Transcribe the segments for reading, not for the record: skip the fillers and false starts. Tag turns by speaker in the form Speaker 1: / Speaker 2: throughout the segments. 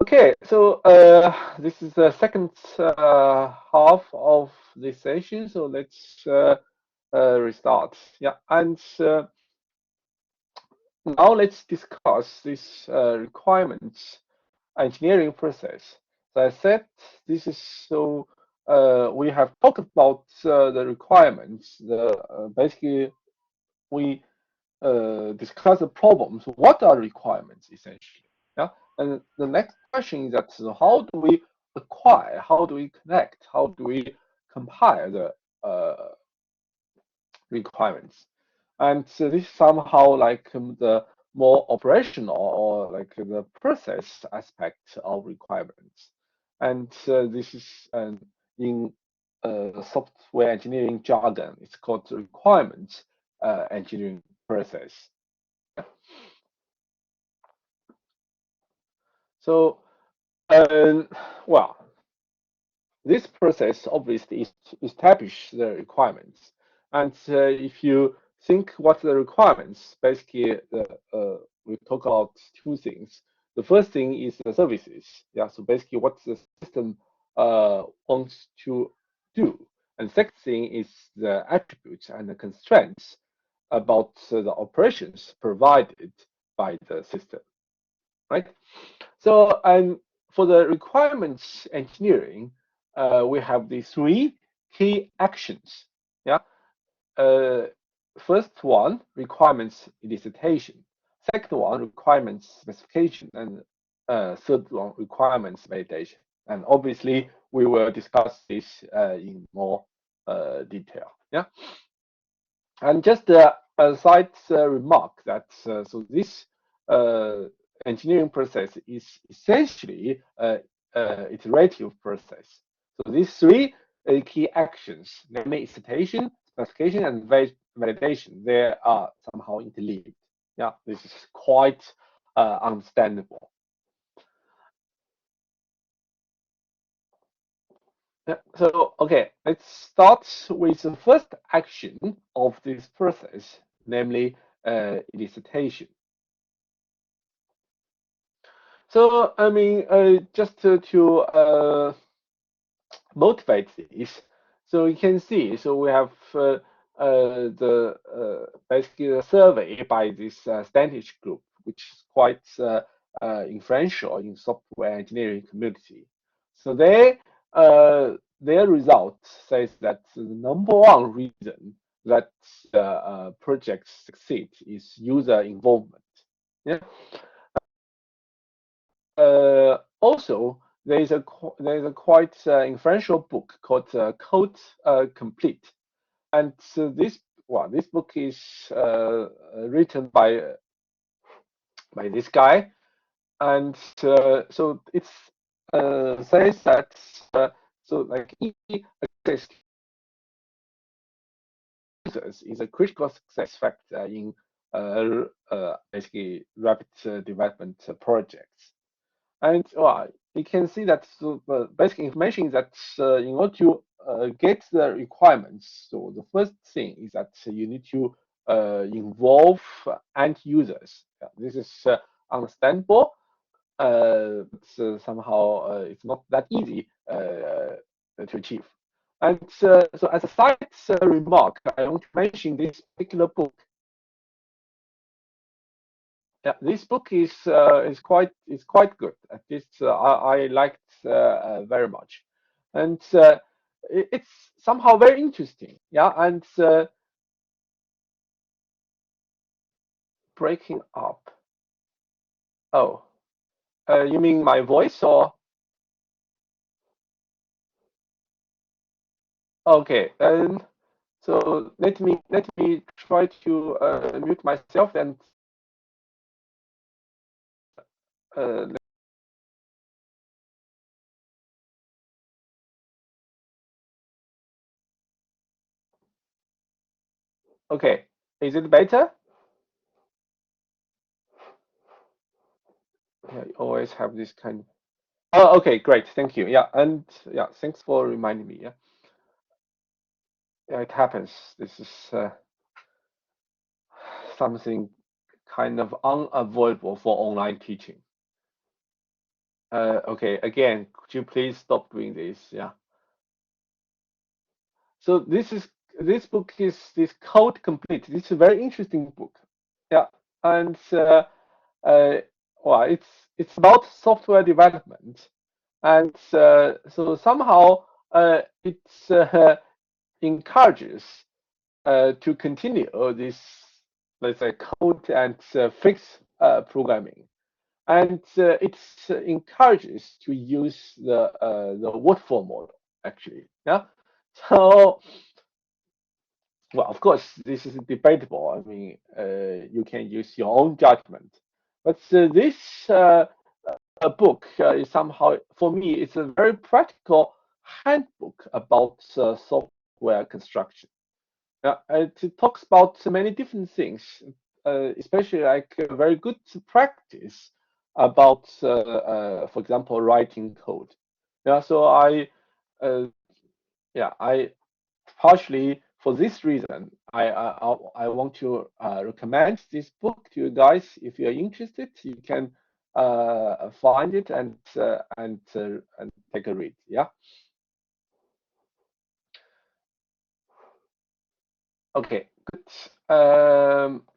Speaker 1: Okay, so this is the second half of this session, so let's restart. Yeah, and now let's discuss this requirements engineering process. So I said this is so we have talked about the requirements. Basically we discuss the problems. What are requirements essentially? Yeah, and the next question is that how do we acquire? How do we connect? How do we compile the requirements? And so this is somehow like the more operational or like the process aspect of requirements. And this is in software engineering jargon. It's called requirements engineering process. So, um, well, this process obviously is to establish the requirements. And if you think what the requirements, basically, we talk about two things. The first thing is the services. Yeah, so basically what the system wants to do. And second thing is the attributes and the constraints about the operations provided by the system, right? So, and for the requirements engineering, we have the three key actions. Yeah. Uh, First one, requirements elicitation. Second one, requirements specification, and third one, requirements validation. And obviously, we will discuss this in more detail. Yeah. And just a side remark that so this uh, engineering process is essentially iterative process. So these three key actions, namely elicitation, specification, and validation, they are somehow interlinked. Yeah, this is quite understandable. Yeah, so, okay, let's start with the first action of this process, namely elicitation. So, I mean, just to motivate this, so you can see, so we have the basically a survey by this Standish group, which is quite influential in software engineering community. So their result says that the number one reason that projects succeed is user involvement. Yeah. Also, there is a quite influential book called Code Complete, and this book is written by this guy, and so it says that so like access users is a critical success factor in basically rapid development projects. And you can see that the basic information is that in order to get the requirements, so the first thing is that you need to involve end users. Yeah, this is understandable, but somehow it's not that easy to achieve. And so as a side remark, I want to mention this particular book. Yeah, this book is quite good. At least I liked very much, and it's somehow very interesting. Yeah, and breaking up. Oh, you mean my voice or? Okay, and so let me try to mute myself and uh, okay. Is it better? Yeah, I always have this kind. Oh, okay, great. Thank you. Yeah, and yeah, thanks for reminding me. Yeah, yeah, it happens. This is something kind of unavoidable for online teaching. Okay, again, could you please stop doing this? Yeah. So this book is this Code Complete. This is a very interesting book. Yeah, and uh, well, it's about software development, and so somehow it encourages to continue this, let's say, code and fix programming, and it encourages to use the waterfall model actually. Yeah, so well, of course, this is debatable. I mean, you can use your own judgment, but this book is somehow, for me, it's a very practical handbook about software construction. It talks about many different things, especially like very good practice about, for example, writing code. Yeah, so uh, I partially for this reason, I want to recommend this book to you guys. If you're interested, you can find it and take a read. Yeah. Okay. Good.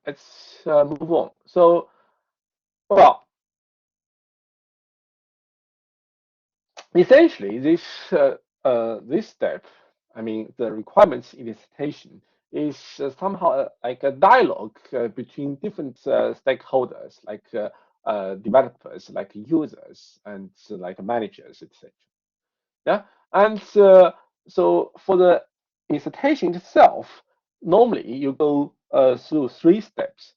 Speaker 1: Let's move on. So, well, essentially, this step, I mean, the requirements elicitation is somehow like a dialogue between different stakeholders, like developers, like users, and like managers, etc. Yeah, and so for the elicitation itself, normally you go through three steps.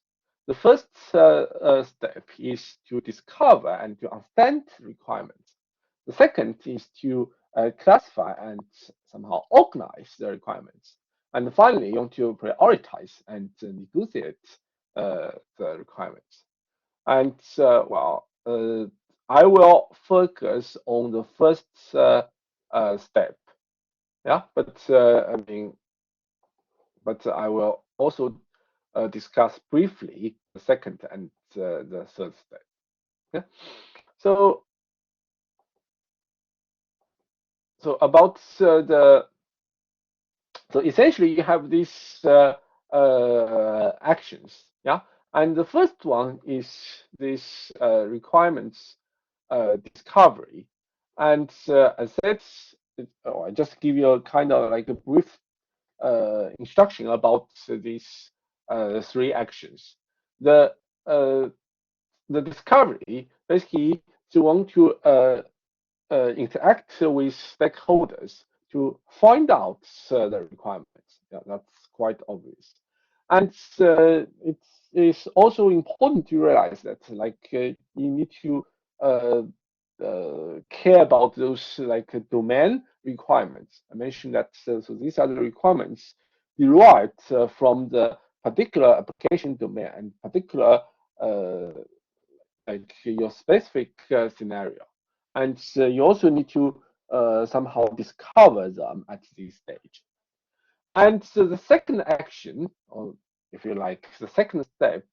Speaker 1: The first step is to discover and to understand requirements. The second is to classify and somehow organize the requirements. And finally, you want to prioritize and negotiate the requirements. And I will focus on the first step. Yeah, but I mean, but I will also discuss briefly the second and the third step. Yeah. So about the so essentially you have these actions. Yeah, and the first one is this requirements discovery, and as said, I just give you a kind of like a brief instruction about these three actions. The uh, the discovery basically you want to interact with stakeholders to find out the requirements. Yeah, that's quite obvious. And it is also important to realize that like you need to uh, care about those like domain requirements. I mentioned that so these are the requirements derived from the particular application domain and particular uh, like your specific scenario. And you also need to somehow discover them at this stage. And so the second action, or if you like, the second step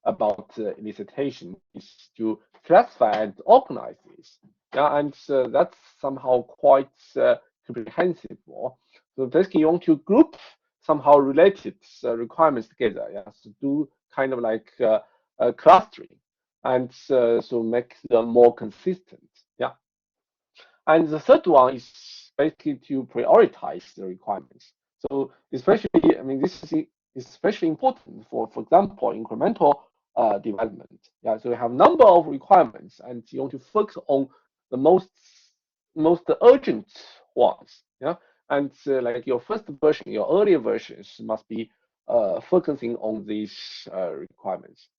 Speaker 1: about elicitation is to classify and organize this. Yeah, and that's somehow quite comprehensive. More. So basically, you want to group somehow related requirements together. Yeah, so do kind of like clustering, and so make them more consistent. Yeah, and the third one is basically to prioritize the requirements. So especially, I mean, this is especially important for example, incremental development. Yeah, so you have number of requirements, and you want to focus on the most urgent ones. Yeah, and like your first version, your earlier versions must be focusing on these requirements,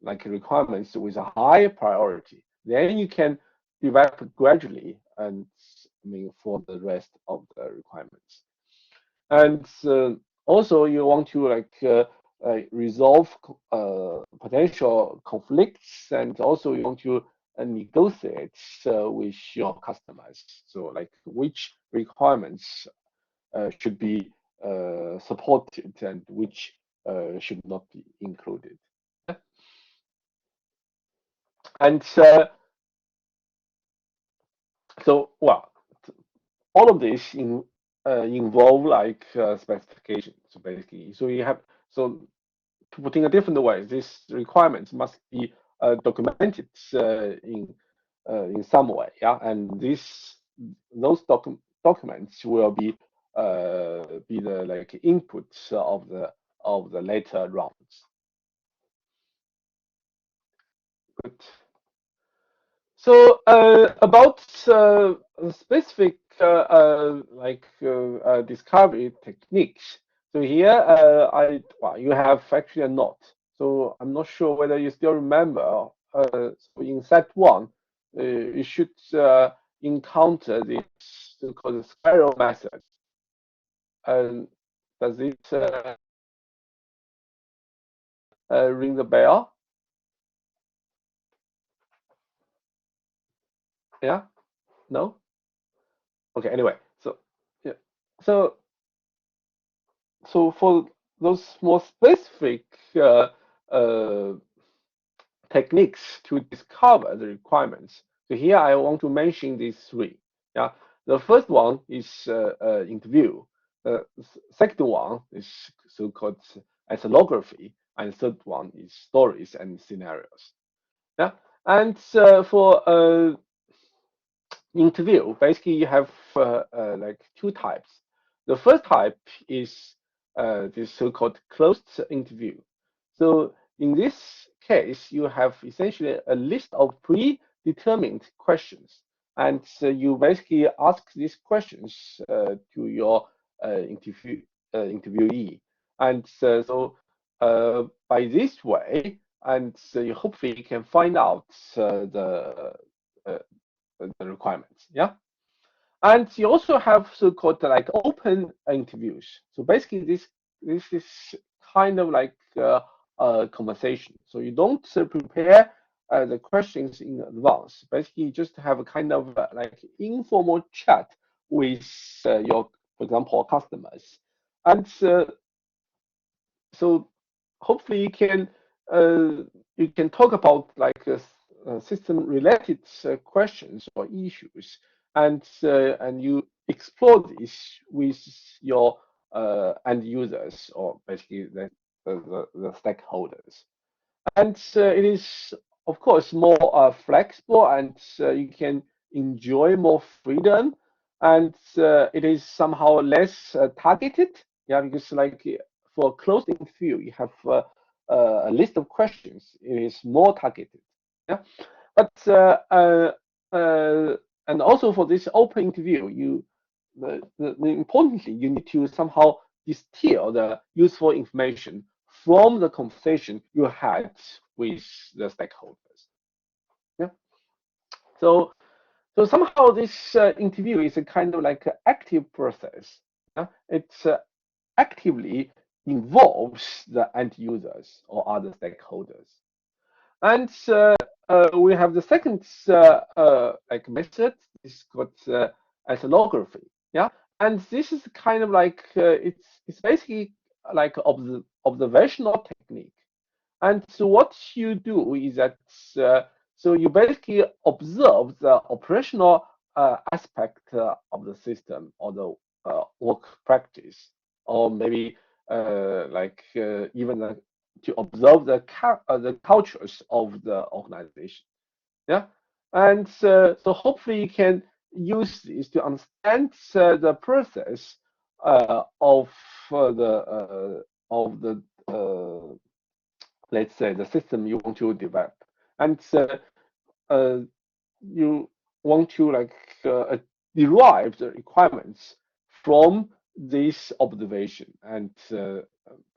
Speaker 1: like requirements with a high priority. Then you can develop gradually, and I mean for the rest of the requirements. And also you want to resolve potential conflicts, and also you want to negotiate with your customers. So like which requirements should be supported and which should not be included. And So, well, all of this involve like specification. So basically, so you have so to put in a different way, these requirements must be documented in some way, yeah, and those documents will be the like inputs of the later rounds. Good. So about specific discovery techniques. So here well, you have actually a note. So I'm not sure whether you still remember. So in set one, you should encounter this so-called spiral method. And does it ring the bell? Yeah? No? Okay. Anyway, so yeah. So so for those more specific uh, uh, techniques to discover the requirements, so here I want to mention these three. Yeah, the first one is interview. The second one is so-called ethnography, and third one is stories and scenarios. Yeah, and for interview, basically you have like two types. The first type is this so-called closed interview. So in this case, you have essentially a list of predetermined questions, and you basically ask these questions to your interviewee, and by this way, and you hopefully can find out uh, the requirements. Yeah. And you also have so-called like open interviews. So basically, this is kind of like a conversation. So you don't prepare the questions in advance. Basically, you just have a kind of like informal chat with your, for example, customers, and so hopefully you can talk about like system related questions or issues, and you explore this with your end users, or basically the stakeholders. And it is, of course, more flexible, and you can enjoy more freedom, and it is somehow less targeted. Yeah, because like for a closed interview, you have a list of questions. It is more targeted. Yeah, but and also for this open interview, importantly, you need to somehow distill the useful information from the conversation you had with the stakeholders. Yeah. So so somehow this interview is a kind of like an active process. Yeah? It actively involves the end users or other stakeholders. And we have the second like method is called ethnography. Yeah, and this is kind of like it's basically like observational technique. And so what you do is that so you basically observe the operational aspect of the system or the work practice, or maybe even to observe the cultures of the organization. Yeah, and so hopefully you can use this to understand the process of the let's say the system you want to develop, and uh, you want to like derive the requirements from this observation, and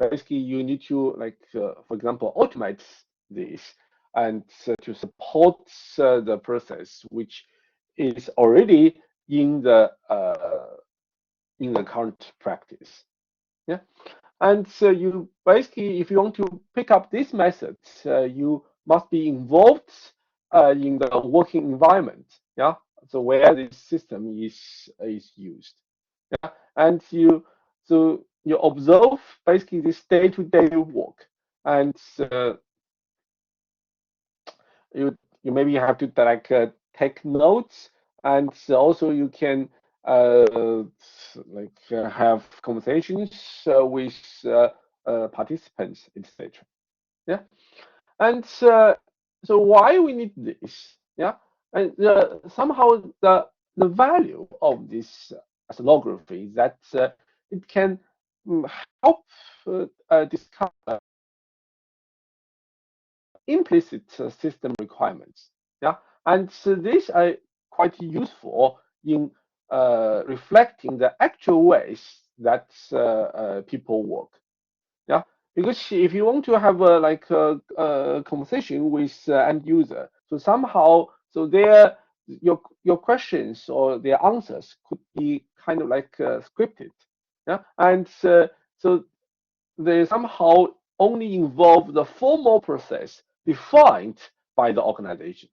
Speaker 1: basically you need to like for example automate this, and to support the process which is already in the current practice. Yeah. And so you basically, if you want to pick up these methods, you must be involved in the working environment. Yeah. So where this system is used. Yeah. And you observe basically this day-to-day work, and you maybe have to like take notes and also you can have conversations with participants, etc. Yeah, and so why we need this? Yeah, and somehow the value of this ethnography is that it can mm, help discover implicit system requirements. Yeah, and so these are quite useful in reflecting the actual ways that people work. Yeah, because if you want to have a conversation with end user, so somehow so your questions or their answers could be kind of like scripted. Yeah, and so they somehow only involve the formal process defined by the organization.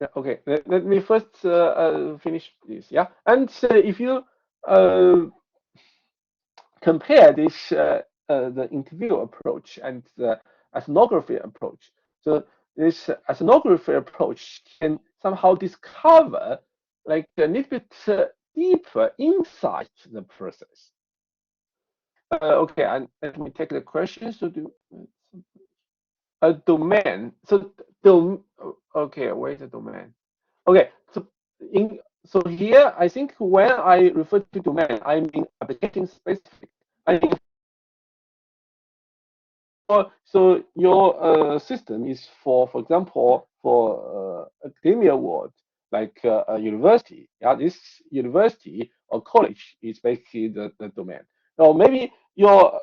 Speaker 1: Yeah, okay, let me first finish this. Yeah, and if you uh, compare this the interview approach and the ethnography approach, so this ethnography approach can somehow discover like a little bit deeper inside the process. Okay, and let me take the question. So do a domain. So okay, where's the domain? Okay, so in so here I think when I refer to domain, I mean application specific. I mean so your system is for example, for academia world, like a university. Yeah, this university or college is basically the domain. Or maybe your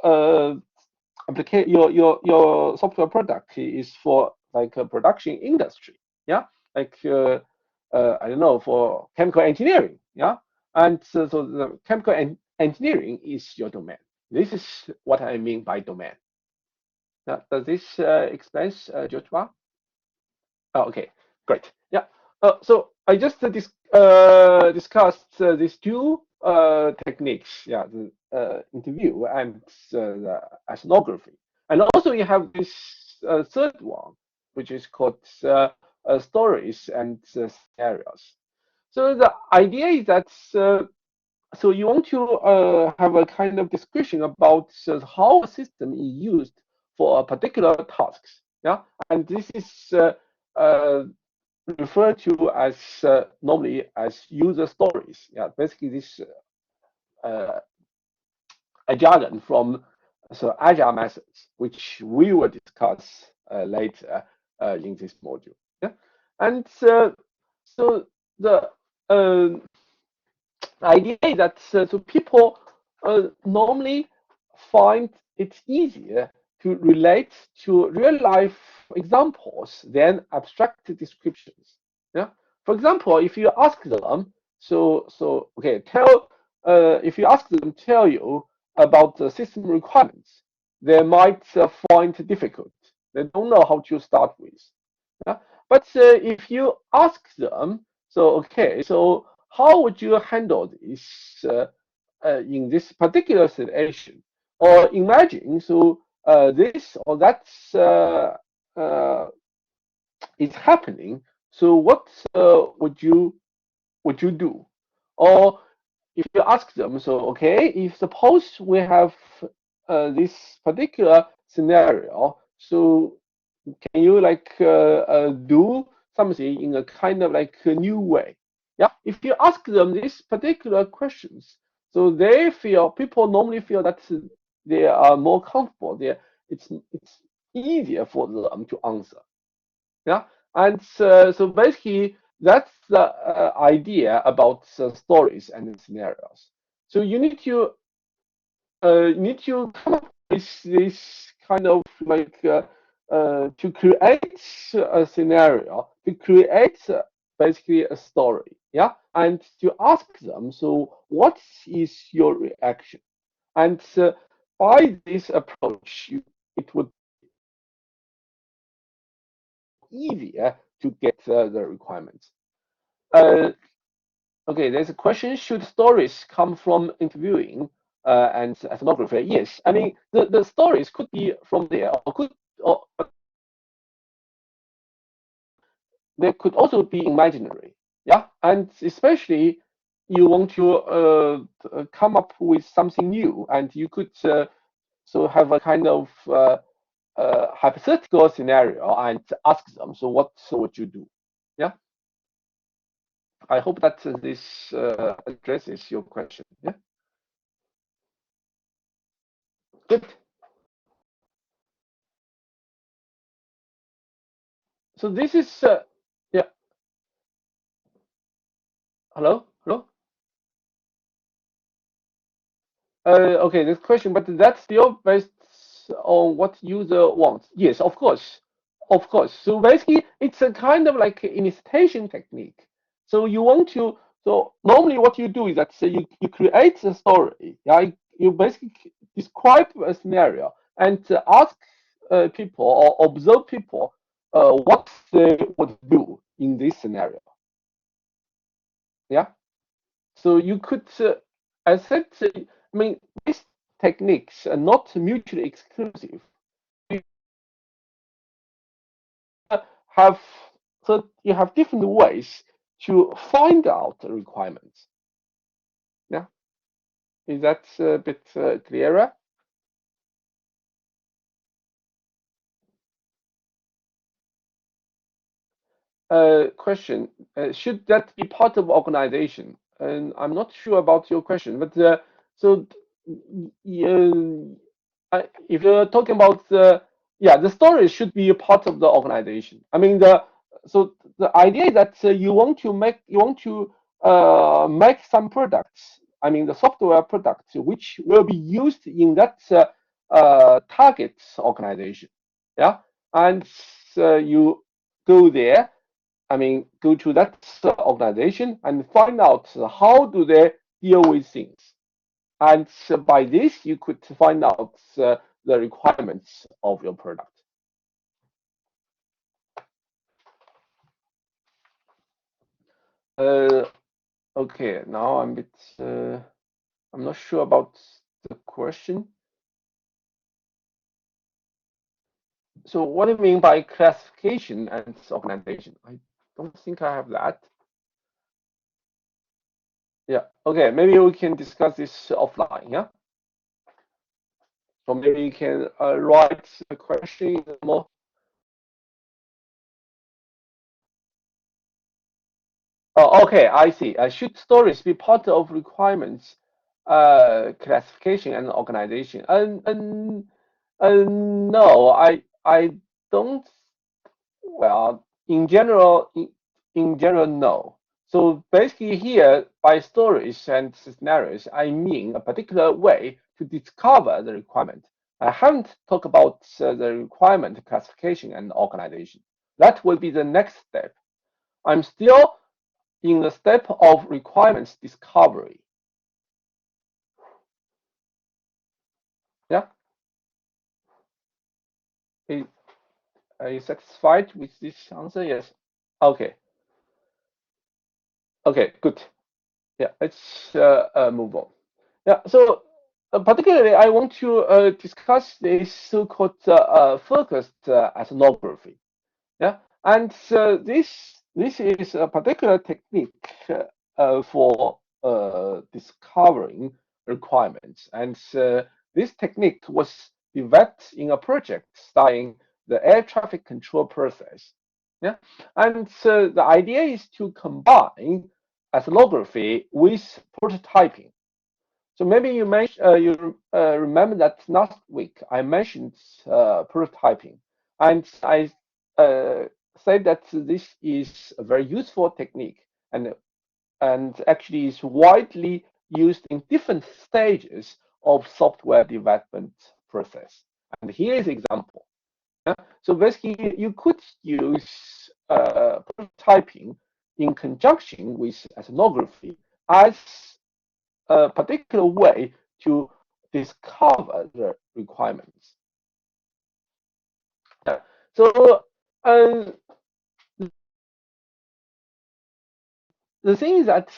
Speaker 1: your software product is for like a production industry. Yeah, like I don't know, for chemical engineering. Yeah, and so the chemical engineering is your domain. This is what I mean by domain. Now, does this explain, Joshua? Oh, okay, great. Yeah. So I just discussed these two techniques, yeah, the interview and the ethnography, and also you have this third one, which is called stories and scenarios. So the idea is that so you want to have a kind of description about how a system is used for a particular tasks. Yeah, and this is uh, referred to as normally as user stories. Yeah, basically this uh, a jargon from so agile methods, which we will discuss later in this module. Yeah, and so the idea is that so people normally find it easier to relate to real life examples than abstract descriptions. Yeah. For example, if you ask them, okay, if you ask them tell you about the system requirements, they might find it difficult. They don't know how to start with. Yeah? But if you ask them, so okay, so how would you handle this in this particular situation? Or imagine so this or that uh, is happening. So what would you do? Or if you ask them, so okay, if suppose we have this particular scenario, so can you like do something in a kind of like a new way? Yeah, if you ask them these particular questions, so they feel people normally feel that they are more comfortable. It's easier for them to answer. Yeah, and so basically that's the idea about stories and scenarios. So you need to come up with this kind of like to create a scenario, to create basically a story, yeah, and to ask them, so what is your reaction? And by this approach, it would be easier to get the requirements. Uh, Okay, there's a question, should stories come from interviewing and ethnography? Yes, I mean, the stories could be from there, or could, or they could also be imaginary. Yeah, and especially you want to come up with something new, and you could so have a kind of hypothetical scenario and ask them, so what would you do? Yeah, I hope that this addresses your question. Yeah, good. So this is yeah. Hello, hello. Okay, this question, but that's still based on what user wants. Yes, of course, of course. So basically, it's a kind of like initiation technique. So you want to. So normally, what you do is that you create a story. Yeah, you basically describe a scenario and ask people or observe people what they would do in this scenario. Yeah. So you could, I said, I mean, these techniques are not mutually exclusive. You have so you have different ways to find out the requirements. Yeah, is that a bit clearer? Question: should that be part of organization? And I'm not sure about your question, but so if you're talking about yeah, the story should be a part of the organization. I mean, the idea is that you want to make some products. I mean, the software products which will be used in that target organization. Yeah, and you go there. I mean, go to that organization and find out how do they deal with things. And by this, you could find out the requirements of your product. Uh, okay, now I'm a bit, I'm not sure about the question. So what do you mean by classification and organization? I don't think I have that. Yeah, okay, maybe we can discuss this offline, yeah? Or maybe you can write the question more. Oh, okay, I see. Should stories be part of requirements, classification and organization? No, I don't. Well, in general, no. So basically, here by stories and scenarios, I mean a particular way to discover the requirement. I haven't talked about the requirement classification and organization. That will be the next step. I'm still in the step of requirements discovery. Yeah, are you satisfied with this answer? Yes. Okay. Okay. Good. Yeah. Let's move on. Yeah. So particularly, I want to discuss this so-called focused ethnography. Yeah, and this is a particular technique for discovering requirements, and this technique was developed in a project studying the air traffic control process. Yeah, and the idea is to combine ethnography with prototyping. So maybe you remember that last week I mentioned prototyping, and I uh, said that this is a very useful technique, and actually is widely used in different stages of software development process. And here is an example. Yeah? So basically, you could use prototyping in conjunction with ethnography as a particular way to discover the requirements. Yeah. So um, the thing is that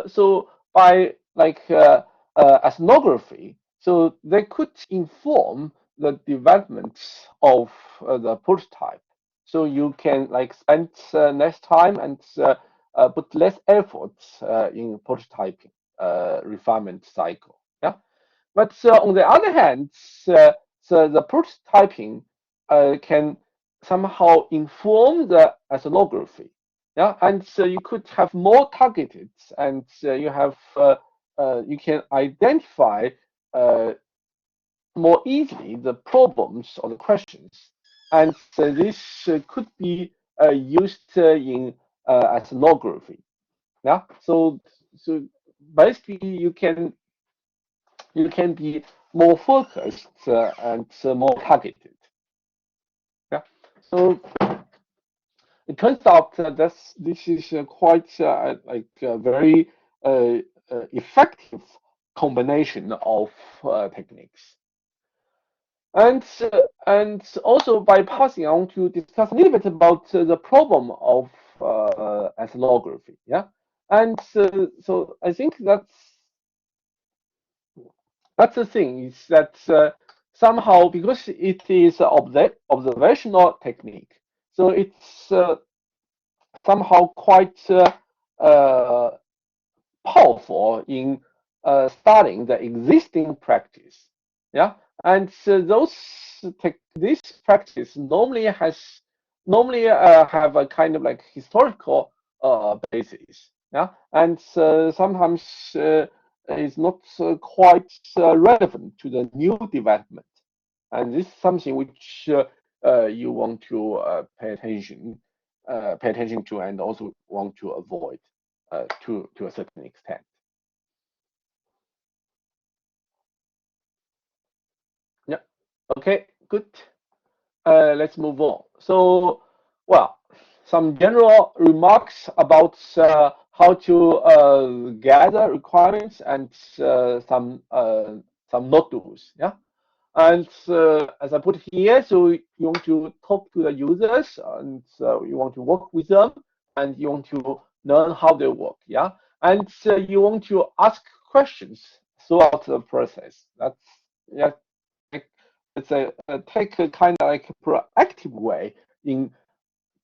Speaker 1: so by like ethnography, so they could inform the development of the prototype. so you can like spend less time and put less effort in prototyping refinement cycle. Yeah, but on the other hand, the prototyping can somehow inform the ethnography. Yeah, and so you could have more targeted, and you can identify more easily the problems or the questions, and this could be used in ethnography. Yeah, so basically you can be more focused and more targeted. Yeah. So it turns out this is quite like a very effective combination of techniques. And also by passing on to discuss a little bit about the problem of ethnography. Yeah. And so I think that's the thing is that somehow because it is observational technique, so it's somehow quite uh, powerful in studying the existing practice. Yeah, and this practice normally have a kind of like historical basis. Yeah, and sometimes is not quite relevant to the new development, and this is something which you want to pay attention to, and also want to avoid to a certain extent. Yeah. Okay. Good. Let's move on. So, well, some general remarks about how to gather requirements and some not do's. Yeah. And as I put here, so you want to talk to the users, and you want to work with them, and you want to learn how they work. Yeah. And you want to ask questions throughout the process. That's yeah, it's take a kind of like proactive way in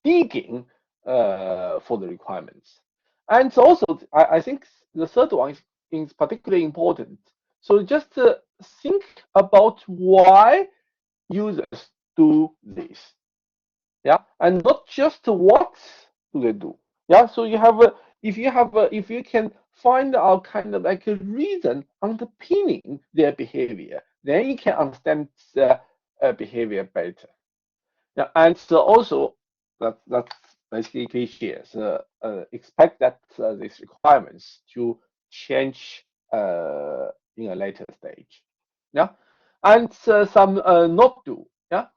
Speaker 1: digging for the requirements. And also, I think the third one is particularly important. So just think about why users do this. Yeah, and not just what do they do. Yeah, so if you can find out kind of like a reason underpinning their behavior, then you can understand the behavior better. Yeah, and so also that's basically here. So expect that these requirements to change in a later stage. Yeah, and some not do. Yeah,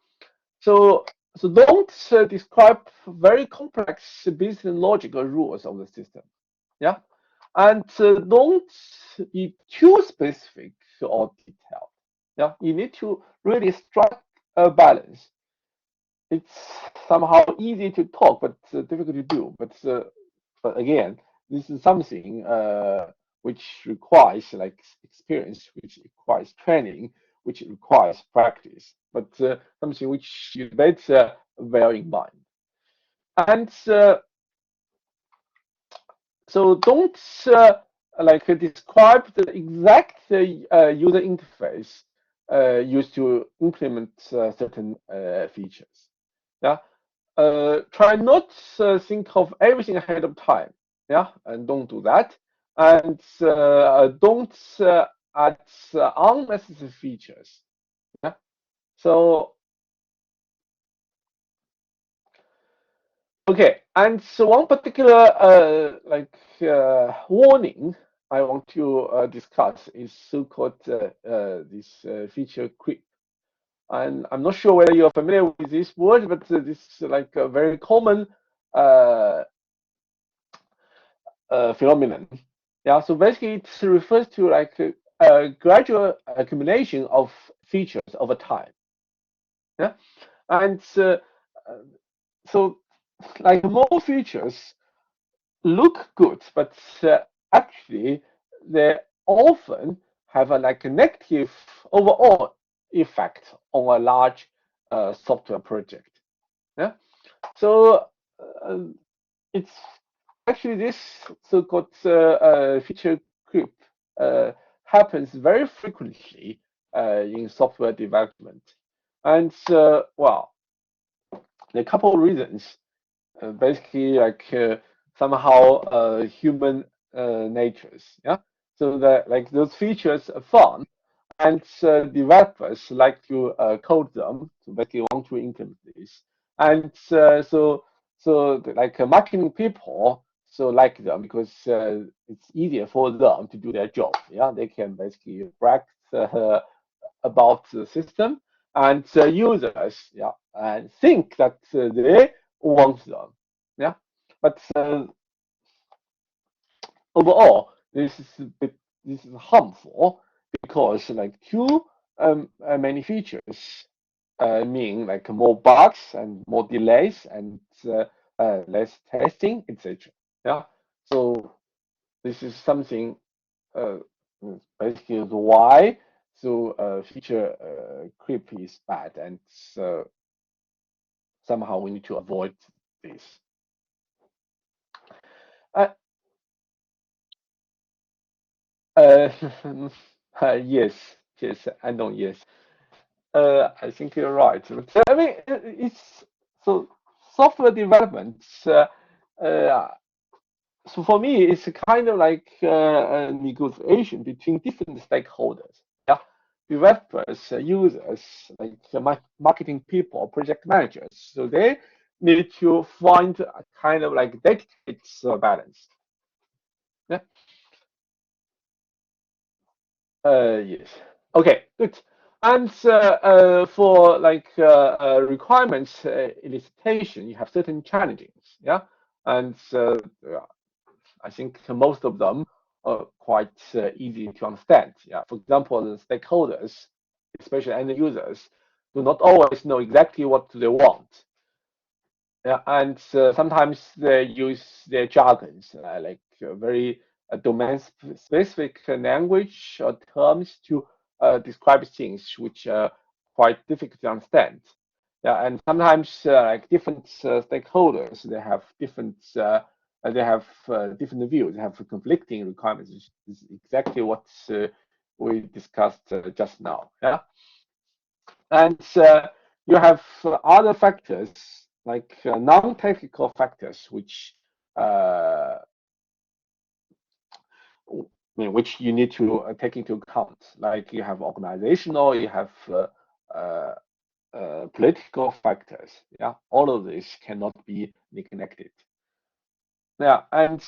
Speaker 1: so so don't describe very complex business logical rules of the system. Yeah, and don't be too specific or detailed. Yeah, you need to really strike a balance. It's somehow easy to talk, but difficult to do. But again, this is something which requires like experience, which requires training, which requires practice, but something which you better bear in mind. And so don't like describe the exact user interface used to implement certain features. Yeah, try not think of everything ahead of time. Yeah, and don't do that. And don't add unnecessary features. Yeah. So okay, and so one particular warning I want to discuss is so-called this feature creep. And I'm not sure whether you're familiar with this word, but this is like a very common uh, phenomenon. Yeah, so basically it refers to like a gradual accumulation of features over time. Yeah, and so like more features look good, but actually they often have a like a negative overall effect on a large software project. Yeah. So uh, it's actually this so-called feature creep uh, happens very frequently in software development, and well, there are a couple of reasons. Basically, like somehow human natures, yeah. So that like those features are fun, and developers like to code them, so basically want to implement this. And like marketing people so like them because it's easier for them to do their job. Yeah, they can basically brag uh, about the system, and users, yeah, and think that they want them. Yeah, but overall, this is harmful because like too many features mean like more bugs and more delays and less testing, etc. Yeah, so this is something uh, basically why feature creep is bad, and somehow we need to avoid this. Uh, uh, yes, yes, I know, yes. I think you're right. But, I mean, it's so software development. Uh, so for me, it's a kind of like a negotiation between different stakeholders. Yeah, developers, users, like marketing people, project managers. So they need to find a kind of like delicate balance. Yeah. Yes. Okay, good. And for like requirements elicitation, you have certain challenges. Yeah, and yeah, I think most of them are quite easy to understand. Yeah, for example, the stakeholders, especially end users, do not always know exactly what they want. Yeah, and sometimes they use their jargons, like very domain-specific language or terms to describe things which are quite difficult to understand. Yeah, and sometimes like different stakeholders, they have different views, they have conflicting requirements. Which is exactly what we discussed just now. Yeah. And you have other factors like non-technical factors, which I mean, which you need to take into account. Like you have organizational, you have uh, political factors. Yeah, all of this cannot be neglected. Yeah, and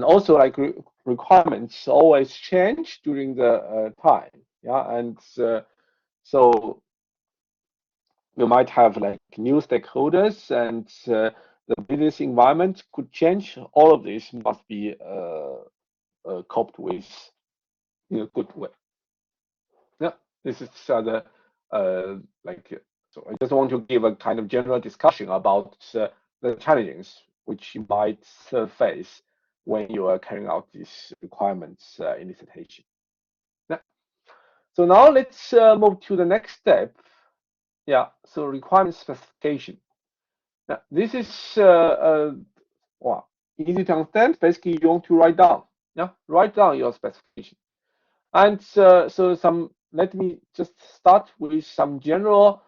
Speaker 1: also like requirements always change during the time. Yeah, and so you might have like new stakeholders, and the business environment could change. All of this must be coped with in a good way. Yeah, this is the like so I just want to give a kind of general discussion about the challenges which you might face when you are carrying out these requirements elicitation. Yeah. So now let's move to the next step. Yeah, so requirement specification. Now, this is well, easy to understand. Basically, you want to write down, yeah, write down your specification. And let me just start with some general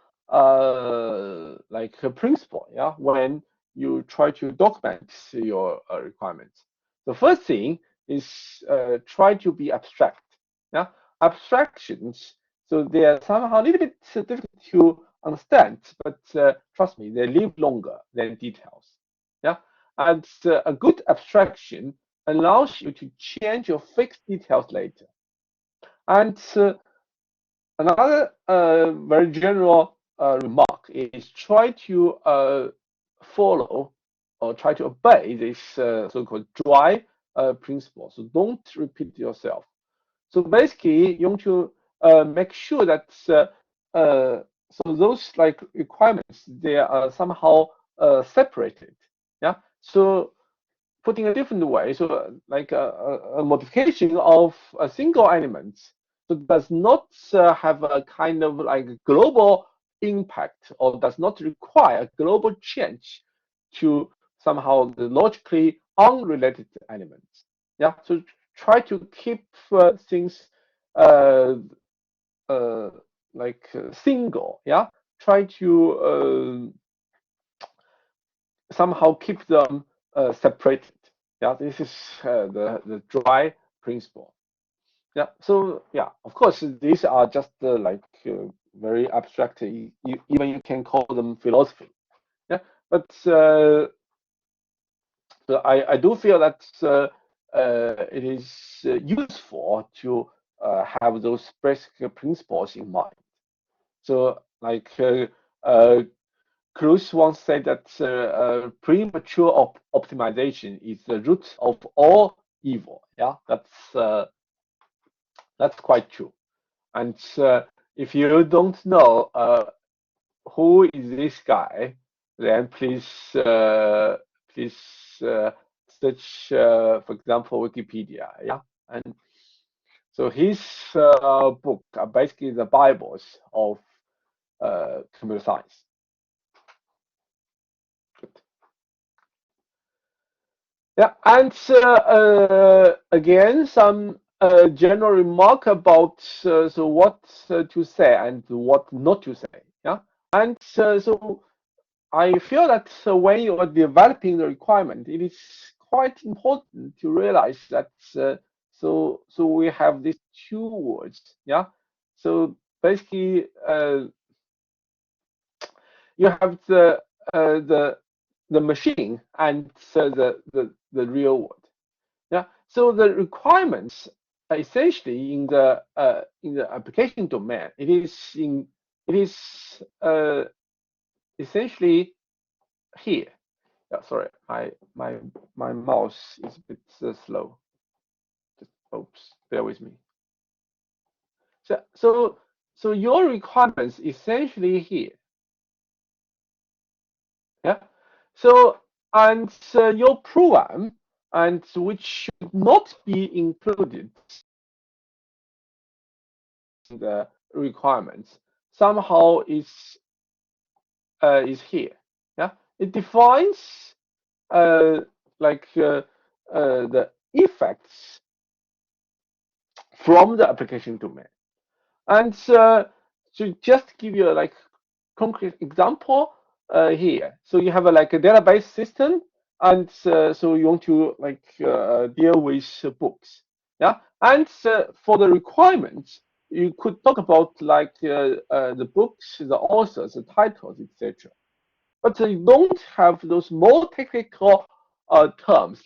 Speaker 1: like a principle, yeah, when you try to document your requirements. The first thing is try to be abstract, yeah, abstractions. So they are somehow a little bit difficult to understand, but trust me, they live longer than details, yeah. And a good abstraction allows you to change your fixed details later. And another very general remark is try to follow or try to obey this so-called dry principle. So don't repeat yourself. So basically, you want to make sure that so those like requirements they are somehow separated. Yeah. So putting a different way, so like a modification of a single element, so does not have a kind of like global impact or does not require global change to somehow the logically unrelated elements. Yeah, so try to keep things uh, uh, single. Yeah, try to somehow keep them separated. Yeah, this is the dry principle. Yeah, so yeah, of course, these are just very abstract. Even you can call them philosophy. Yeah, but so I do feel that it is useful to have those basic principles in mind. So uh, Cruz once said that premature optimization is the root of all evil. Yeah, that's quite true. And if you don't know who is this guy, then please search, for example, Wikipedia. Yeah, and so his book are basically the Bibles of computer science. Good. Yeah, and again, some general remark about so what to say and what not to say. Yeah, and so I feel that when you are developing the requirement, it is quite important to realize that so we have these two words. Yeah, so basically you have the machine and the real world. Yeah, so the requirements are essentially in the application domain. It is essentially here. Yeah, sorry, my mouse is a bit slow. Just, oops, bear with me. So your requirements essentially here. Yeah. So and your program and which should not be included in the requirements somehow is here. Yeah. It defines uh, the effects from the application domain. And to just give you a concrete example here. So you have a database system, and so you want to deal with books. Yeah, and for the requirements, you could talk about the books, the authors, the titles, etc. But you don't have those more technical terms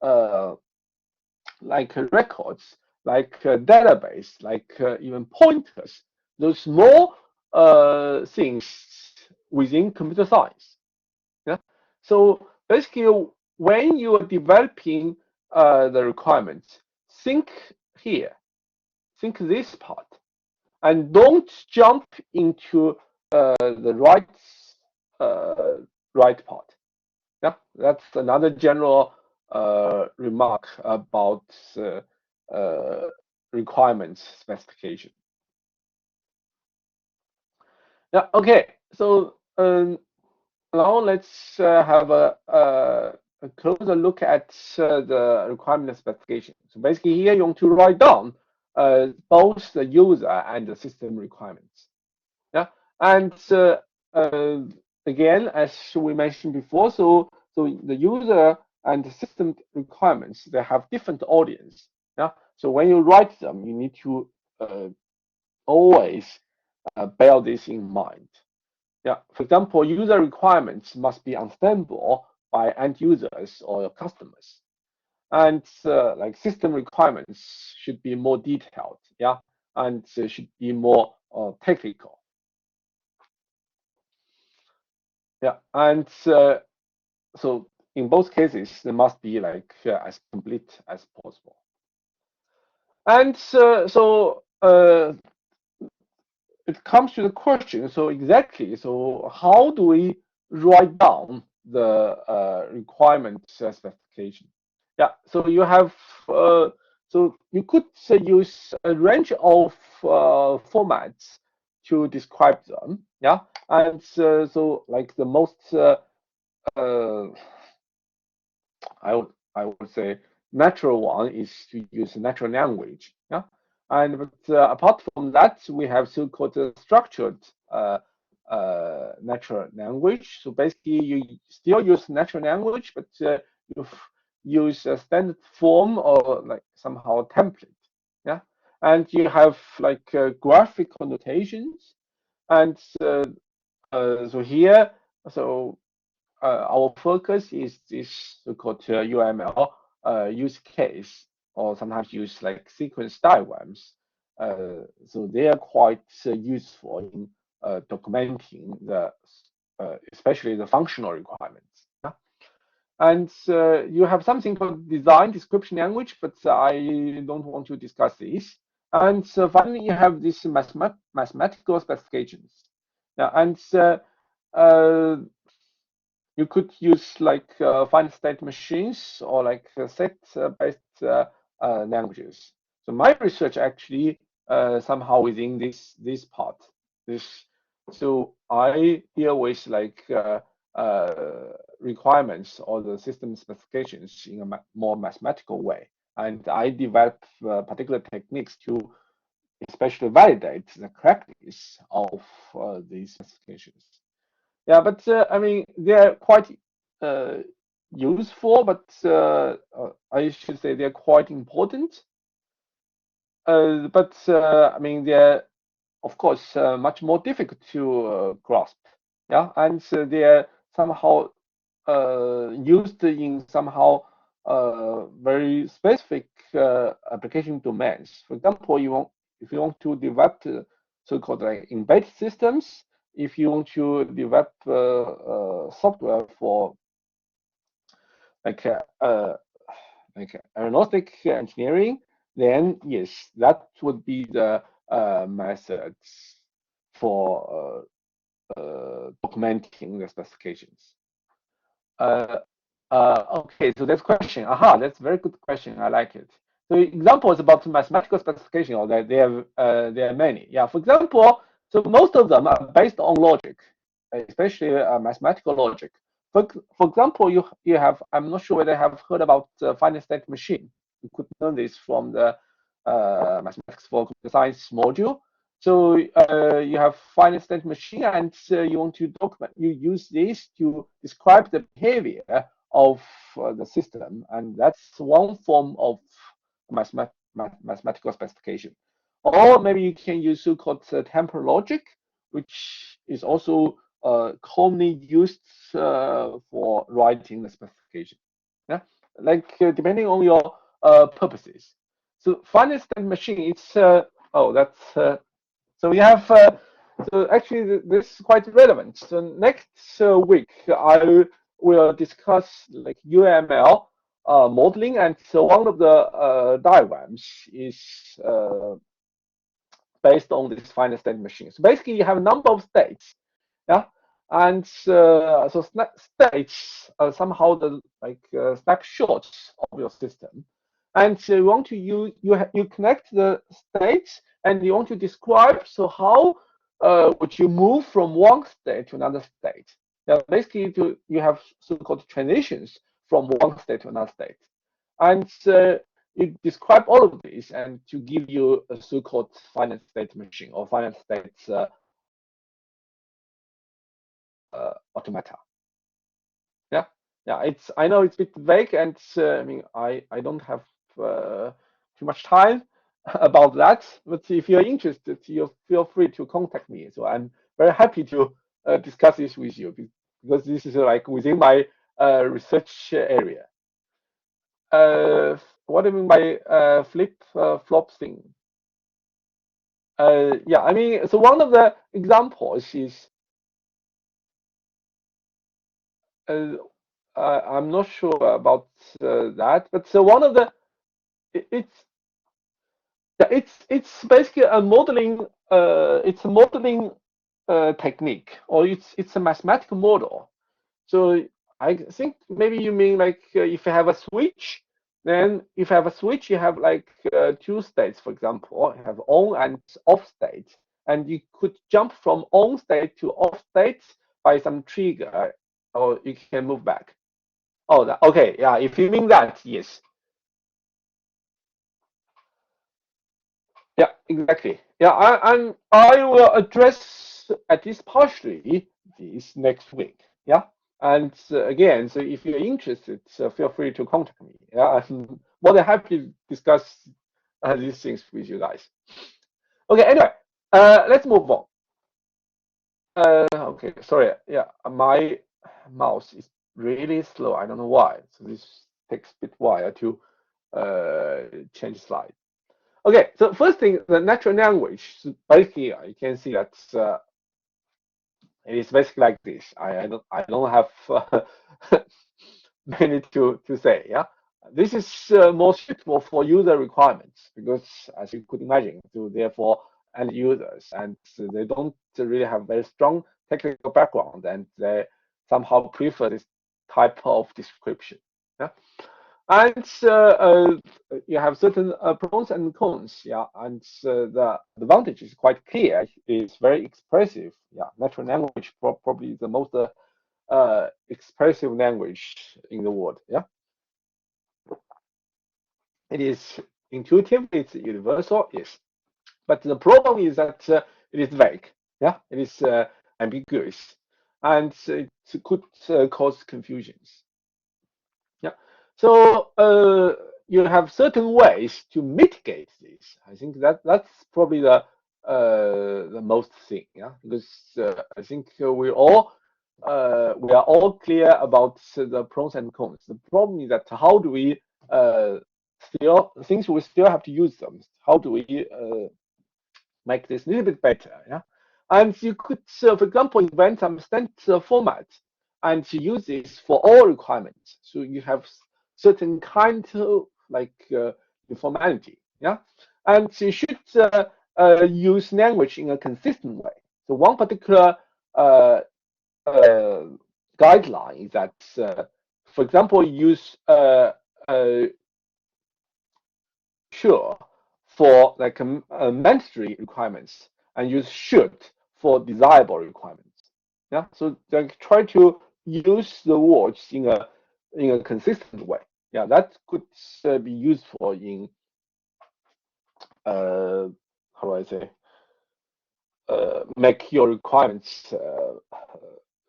Speaker 1: uh, records, database, even pointers, those more things within computer science. Yeah. So basically, when you are developing the requirements, think here, think this part, and don't jump into the right part. Yeah, that's another general remark about requirements specification. Yeah, okay. So now let's have a closer look at the requirement specification. So basically here you want to write down both the user and the system requirements. Yeah, and uh, again, as we mentioned before, so the user and the system requirements, they have different audience. Yeah, so when you write them, you need to always bear this in mind. Yeah, for example, user requirements must be understandable by end users or customers, and system requirements should be more detailed. Yeah, and should be more technical. Yeah, and so in both cases, they must be as complete as possible. And it comes to the question. So exactly, so how do we write down the requirement specification? Yeah, so you have so you could use a range of formats to describe them. Yeah, and so like the most uh, I would say natural one is to use natural language. Yeah, and but apart from that, we have so-called structured natural language. So basically, you still use natural language, but you use a standard form or like somehow template. Yeah, and you have like graphic connotations, and so here, so our focus is this so-called UML use case, or sometimes use like sequence diagrams. So they are quite useful in documenting especially the functional requirements. Yeah? And you have something called design description language, but I don't want to discuss this. And finally, you have these mathematical specifications. Yeah, and uh, you could use like finite state machines or like set based languages. So my research actually somehow within this part. This so I deal with like requirements or the system specifications in a more mathematical way, and I develop particular techniques to especially validate the correctness of these specifications. Yeah, but I mean, they're quite uh, useful, but I should say they're quite important. But I mean, they're of course much more difficult to grasp. Yeah, and they're somehow used in somehow very specific application domains. For example, if you want to develop so-called like embedded systems, if you want to develop software for like aeronautic engineering, then yes, that would be the methods for documenting the specifications. Uh, okay, so that's question. Aha, that's a very good question. I like it. So examples about mathematical specification, or that there are many. Yeah, for example, so most of them are based on logic, especially mathematical logic. For example, you have, I'm not sure whether you have heard about the finite state machine. You could learn this from the mathematics for computer science module. So you have finite state machine, and you want to document. You use this to describe the behavior of the system, and that's one form of mathematical specification. Or maybe you can use so-called temporal logic, which is also commonly used for writing the specification. Yeah, like depending on your purposes. So finite state machine, it's oh that's so we have so actually this is quite relevant. So next week I will discuss like UML modeling, and so one of the diagrams is based on this finite state machine. So basically, you have a number of states, yeah, and so states are somehow the like snapshots of your system, and so you want to you connect the states, and you want to describe so how would you move from one state to another state. Yeah, basically, you have so-called transitions from one state to another state, and you describe all of these and to give you a so-called finite state machine or finite state automata. Yeah, yeah. It's I know it's a bit vague, and I mean I don't have too much time about that. But if you're interested, you feel free to contact me. So I'm very happy to discuss this with you because this is like within my research area. What do you mean by flip flop thing? Yeah, I mean, so one of the examples is uh, I'm not sure about that, but so one of the it's it's basically a modeling it's a modeling technique, or it's a mathematical model. So I think maybe you mean like if you have a switch, then if you have a switch, you have like two states, for example, you have on and off state. and you could jump from on state to off state by some trigger, or you can move back. Oh, okay, yeah. If you mean that, yes, yeah, exactly. Yeah, and I will address at least partially this next week. Yeah, and again, so if you're interested, feel free to contact me. Yeah, I'm more than happy to discuss these things with you guys. Okay, anyway, let's move on. Okay, sorry. Yeah, my mouse is really slow. I don't know why. So this takes a bit while to change slide. Okay, so first thing, the natural language. So basically, you can see that it is basically like this. I don't have many to say. Yeah, this is more suitable for user requirements because, as you could imagine, so therefore end users, and they don't really have very strong technical background, and they somehow prefer this type of description. Yeah. And you have certain pros and cons, yeah. And the advantage is quite clear. It's very expressive. Yeah, natural language probably the most expressive language in the world. Yeah, it is intuitive. It's universal. Yes, but the problem is that it is vague. Yeah, it is ambiguous, and it could cause confusions. Yeah. So you have certain ways to mitigate this. I think that's probably the most thing. Yeah, because I think we are all clear about the pros and cons. The problem is that how do we still things we still have to use them. How do we make this a little bit better? Yeah, and you could, for example, invent some standard format and to use this for all requirements. So you have certain kind of like informality, yeah, and you should use language in a consistent way. So one particular uh, uh, guideline is that, for example, use uh, sure for like mandatory requirements and use should for desirable requirements. Yeah, so like try to use the words in a consistent way. Yeah, that could be useful in how do I say make your requirements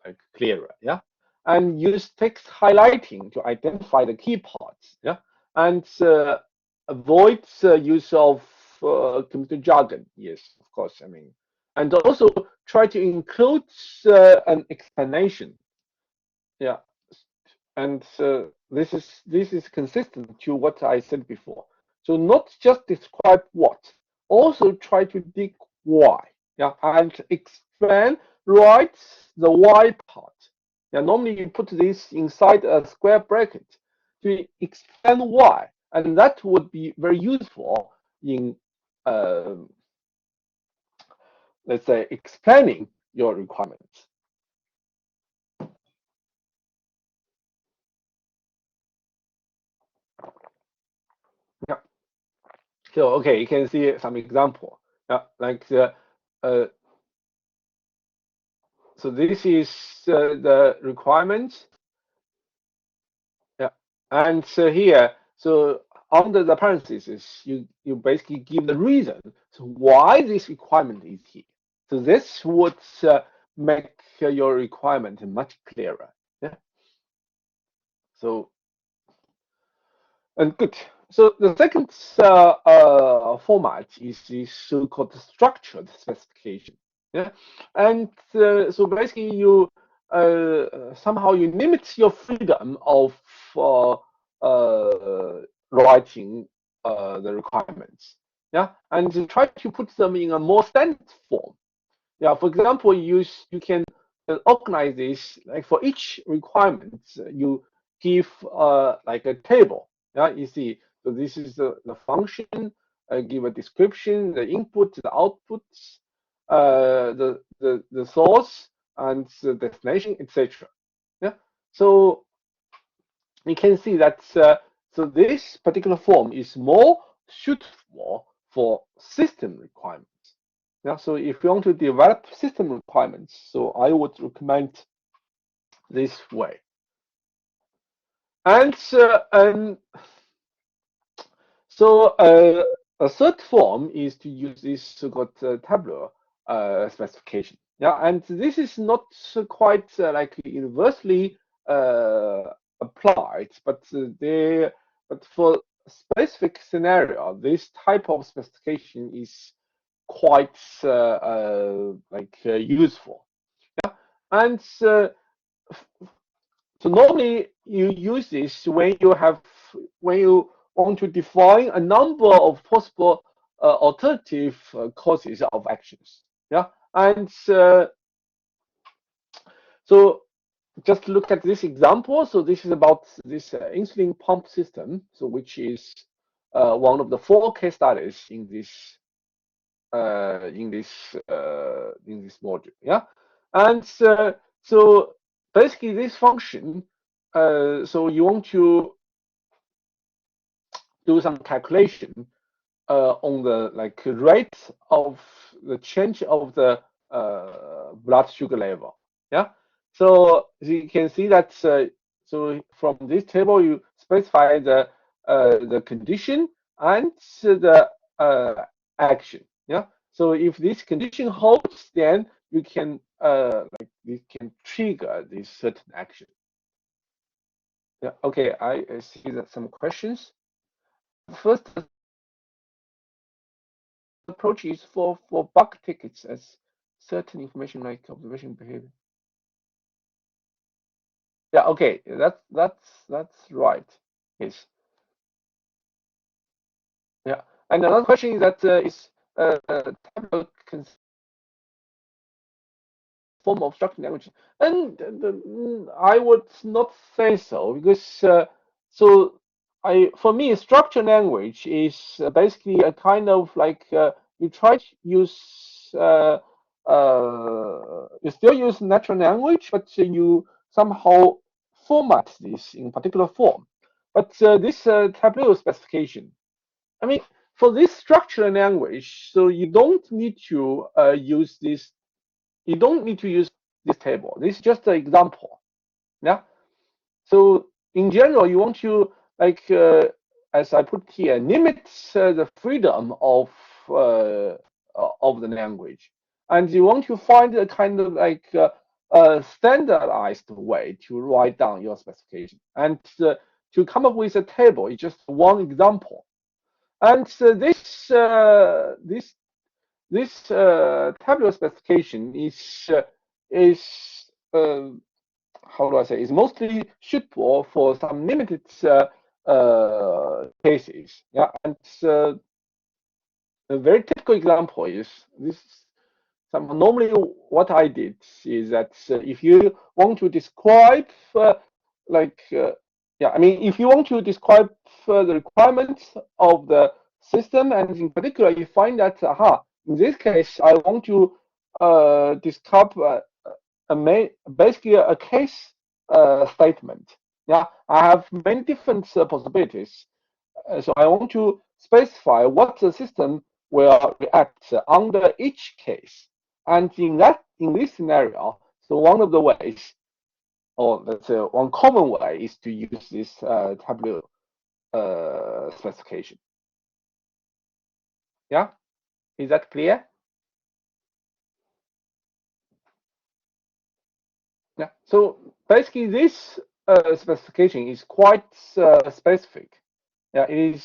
Speaker 1: like clearer. Yeah, and use text highlighting to identify the key parts. Yeah, and avoid use of computer jargon. Yes, of course. I mean, and also try to include an explanation. Yeah, and this is consistent to what I said before. So not just describe what, also try to dig why. Yeah, and explain right the why part. Yeah, normally you put this inside a square bracket to explain why, and that would be very useful in uh, let's say explaining your requirements. Yeah. So okay, you can see some example. Yeah, like uh, so this is the requirement. Yeah, and so here, so under the parentheses, you basically give the reason so why this requirement is here. So this would make your requirement much clearer. Yeah. So and good. So the second format is the so-called structured specification. Yeah, and so basically you somehow you limit your freedom of uh, writing the requirements. Yeah, and you try to put them in a more standard form. Yeah, for example, you can organize this like for each requirement you give like a table. Yeah, you see. So this is the function. Give a description, the input, the outputs, the source and the destination, etc. Yeah. So you can see that so this particular form is more suitable for system requirements. Yeah, so if you want to develop system requirements, so I would recommend this way. And so a third form is to use this so-called tabular specification. Yeah, and this is not quite like universally uh, applied, but but for specific scenario, this type of specification is quite useful. And so normally you use this when you want to define a number of possible alternative causes of actions. Yeah, and so just look at this example. So this is about this insulin pump system. So which is one of the 4 case studies in this module. Yeah, and so basically this function. So you want to do some calculation on the rate of the change of the blood sugar level. Yeah. So you can see that. So from this table, you specify the condition and the action. Yeah. So if this condition holds, then you can you can trigger this certain action. Yeah. Okay. I see that some questions. First approach is for bug tickets as certain information like observation behavior. Yeah, okay, that's right. Yes. Yeah. And another question is that is Tableau form of structured language? And I would not say so because so for me structured language is basically a kind of you try to use you still use natural language, but you somehow format this in particular form. But this Tableau specification, I mean, for this structured language, so you don't need to use this you don't need to use this table. This is just an example. Yeah. So in general, you want to as I put here, limit the freedom of the language, and you want to find a kind of a standardized way to write down your specification. And to come up with a table is just one example. And this tabular specification is how do I say, is mostly suitable for some limited cases. Yeah, and a very typical example is this. Normally, what I did is that if you want to describe, like, yeah, I mean, if you want to describe the requirements of the system, and in particular, you find that, in this case, I want to describe basically a case statement. Yeah, I have many different possibilities. So I want to specify what the system will react under each case. And in this scenario, so one of the ways, or let's say one common way, is to use this Tableau specification. Yeah, is that clear? Yeah. So basically, this specification is quite specific. Yeah, it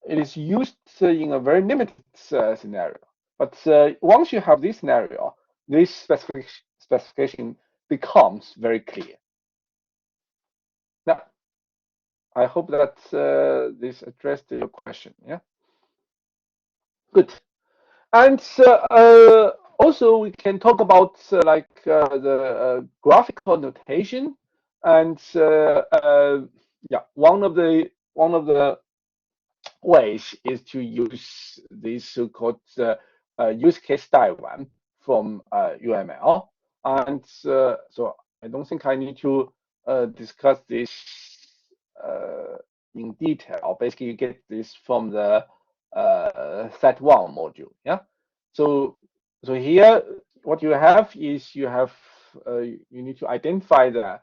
Speaker 1: is used in a very limited scenario. But once you have this scenario, this specification becomes very clear. Now, I hope that this addressed your question. Yeah, good. And also we can talk about the graphical notation, and yeah, one of the ways is to use this so-called use case diagram from UML. And so I don't think I need to discuss this in detail. Basically, you get this from the SE1 module. Yeah. So so here what you have is you need to identify the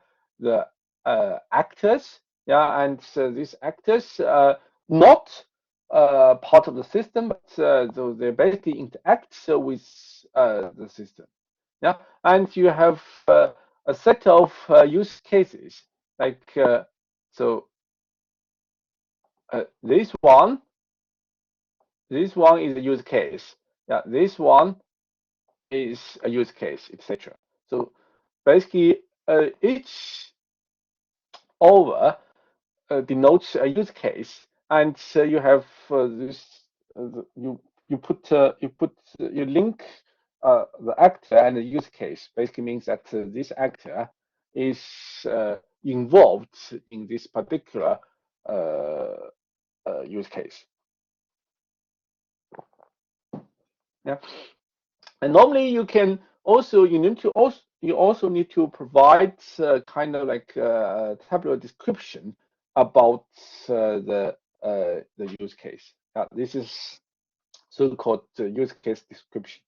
Speaker 1: actors, yeah, and these actors not part of the system, but so they basically interact with the system, yeah, and you have a set of use cases like so this one. This one is a use case. Yeah, this one is a use case, etc. So basically, each over denotes a use case, and you have this. You link the actor and the use case. Basically means that this actor is involved in this particular uh, use case. Yeah. And normally you also need to provide kind of like a tabular description about the use case. This is so-called use case description.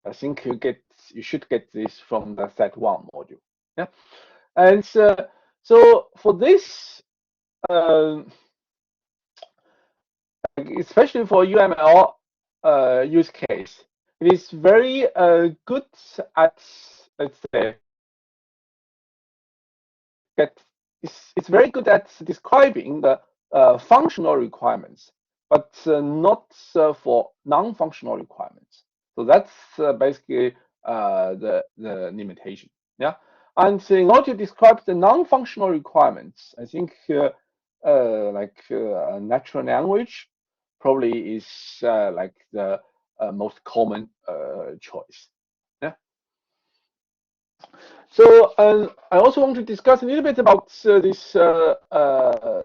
Speaker 1: I think you should get this from the SE1 module. Yeah, and so for this, especially for UML use case, it is very good at, let's say, get it's very good at describing the functional requirements, but not for non-functional requirements. So that's basically the limitation. Yeah, and in order to describe the non-functional requirements, I think natural language probably is like the most common choice. Yeah. So I also want to discuss a little bit about the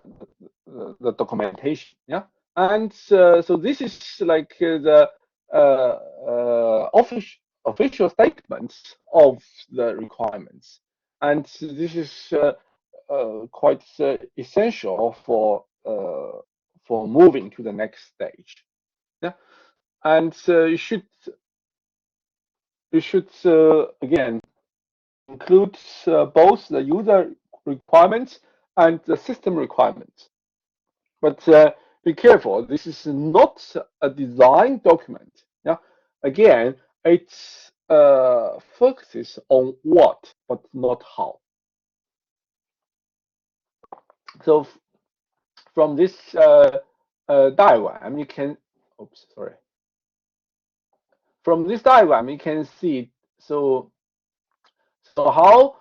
Speaker 1: documentation. Yeah, and so this is like the official statements of the requirements, and this is quite essential for moving to the next stage. Yeah, and you should again includes both the user requirements and the system requirements. But be careful, this is not a design document. Yeah, again, it focuses on what, but not how. So from this diagram, you can, oops, sorry. From this diagram, you can see so how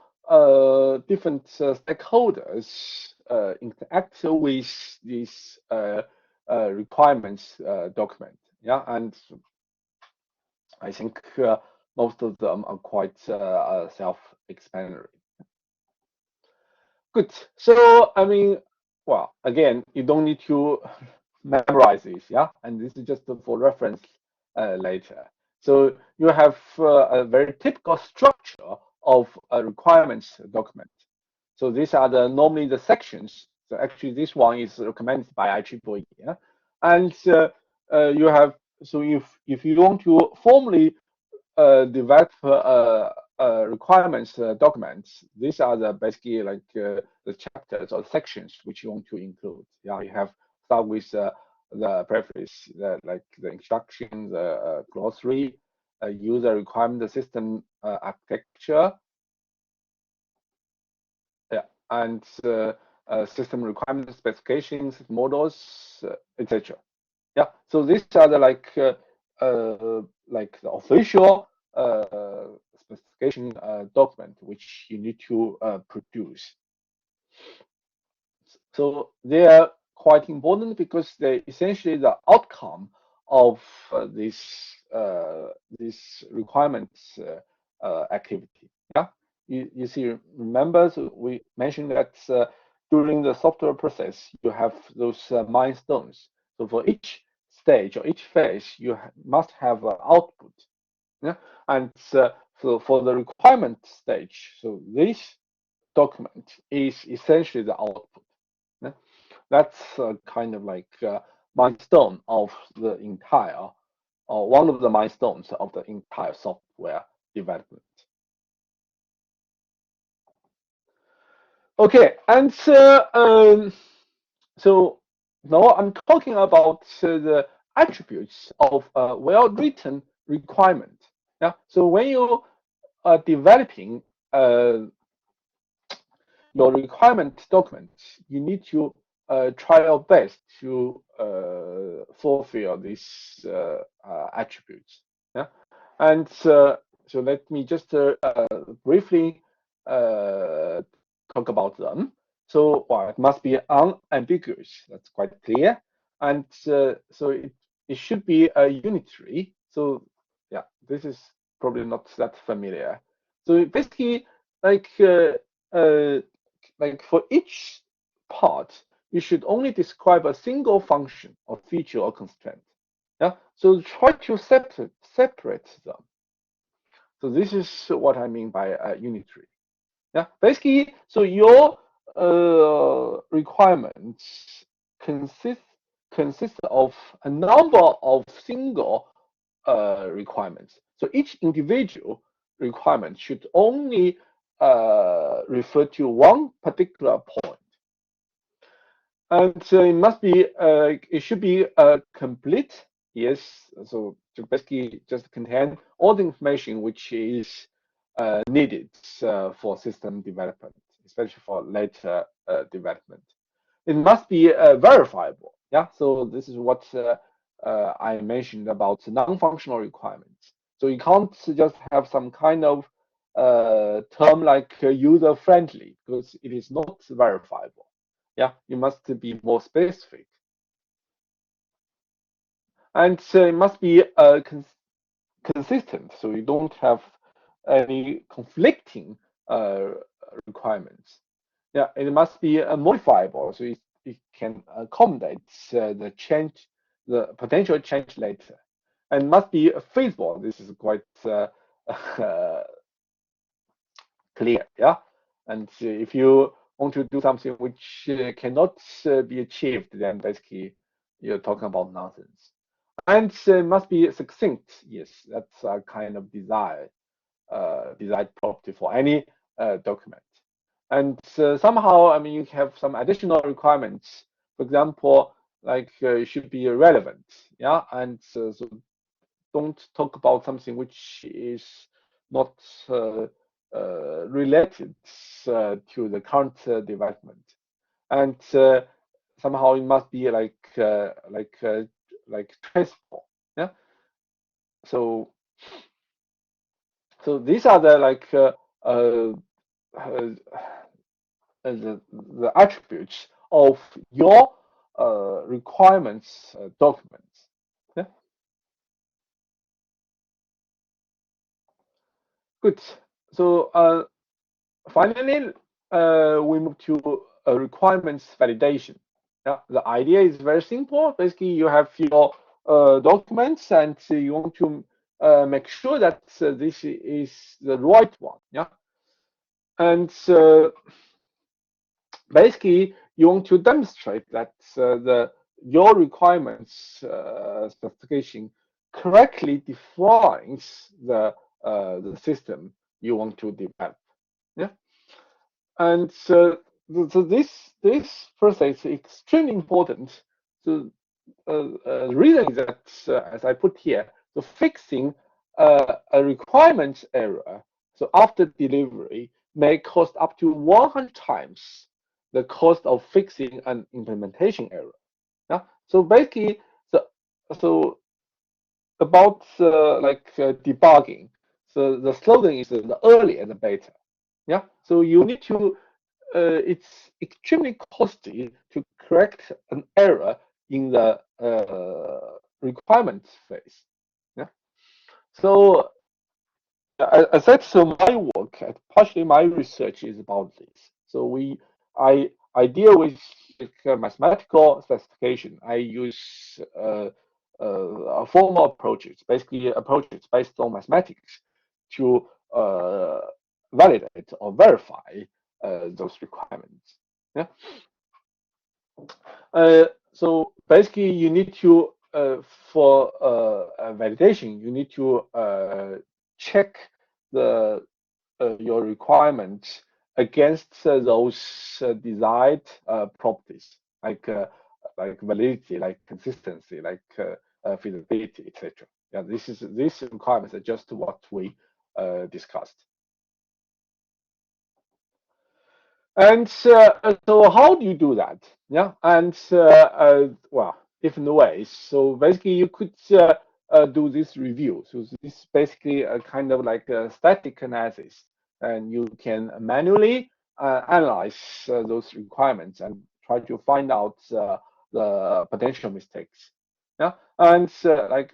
Speaker 1: different stakeholders interact with this requirements document. Yeah, and I think most of them are quite self-explanatory. Good. So I mean, well, again, you don't need to memorize this. Yeah, and this is just for reference later. So you have a very typical structure of a requirements document. So these are normally the sections. So actually, this one is recommended by IEEE. Yeah? And you have so if you want to formally develop requirements documents, these are the basically like the chapters or sections which you want to include. Yeah, you have start with the preface, like the instruction, the glossary, user requirement, the system architecture, yeah, and system requirement specifications, models, etc. Yeah, so these are the like the official specification document which you need to produce. So they are quite important because they essentially the outcome of this requirements activity. Yeah, you see, remember, so we mentioned that during the software process you have those milestones. So for each stage or each phase, you must have an output. Yeah, and so for the requirement stage, so this document is essentially the output. Yeah? That's kind of like milestone of the entire or one of the milestones of the entire software development. Okay, and so now I'm talking about the attributes of a well-written requirement. Yeah. So when you are developing your requirement documents, you need to try your best to fulfill these attributes. Yeah. And so let me just briefly talk about them. So, well, it must be unambiguous. That's quite clear. And so it should be unitary. So, yeah, this is probably not that familiar. So basically, like uh, like for each part, you should only describe a single function or feature or constraint. Yeah. So try to separate them. So this is what I mean by unitary. Yeah, basically, so your requirements consist consist of a number of single requirements. So each individual requirement should only refer to one particular point, and it must be it should be complete. Yes, so to basically just contain all the information which is needed for system development, especially for later development. It must be verifiable. Yeah, so this is what I mentioned about non-functional requirements. So you can't just have some kind of term like user-friendly because it is not verifiable. Yeah, you must be more specific, and it must be consistent, so you don't have any conflicting uh, requirements. Yeah, it must be modifiable, so it can accommodate the change, the potential change later, and must be feasible. This is quite clear. Yeah, and if you want to do something which cannot be achieved, then basically you're talking about nonsense. And must be succinct. Yes, that's a kind of desired property for any document. And somehow, I mean, you have some additional requirements. For example, like it should be relevant, yeah, and so don't talk about something which is not related to the current development. And somehow it must be like traceable, yeah. So so these are the like uh, the attributes of your requirements documents. Yeah, good. So finally, we move to requirements validation. Yeah, the idea is very simple. Basically, you have your documents, and you want to make sure that this is the right one. Yeah, and basically you want to demonstrate that the your requirements specification correctly defines the system you want to develop. Yeah, and so this process is extremely important. So the reason is that, as I put here, so fixing a requirements error, so after delivery, may cost up to 100 times the cost of fixing an implementation error. Yeah. So basically, so about debugging. So the slogan is the earlier the better. Yeah. So you need to. It's extremely costly to correct an error in the requirements phase. Yeah. So I said so. My work, partially my research, is about this. So I deal with mathematical specification. I use formal approaches, basically approaches based on mathematics, to validate or verify those requirements. Yeah. So basically, you need to for validation, you need to check the your requirements against those desired properties like validity, like consistency, like feasibility, etc. Yeah, these requirements are just what we discussed. And so how do you do that? Yeah, and well, different ways. So basically, you could do this review. So this is basically a kind of like a static analysis, and you can manually analyze those requirements and try to find out the potential mistakes. Yeah, and I,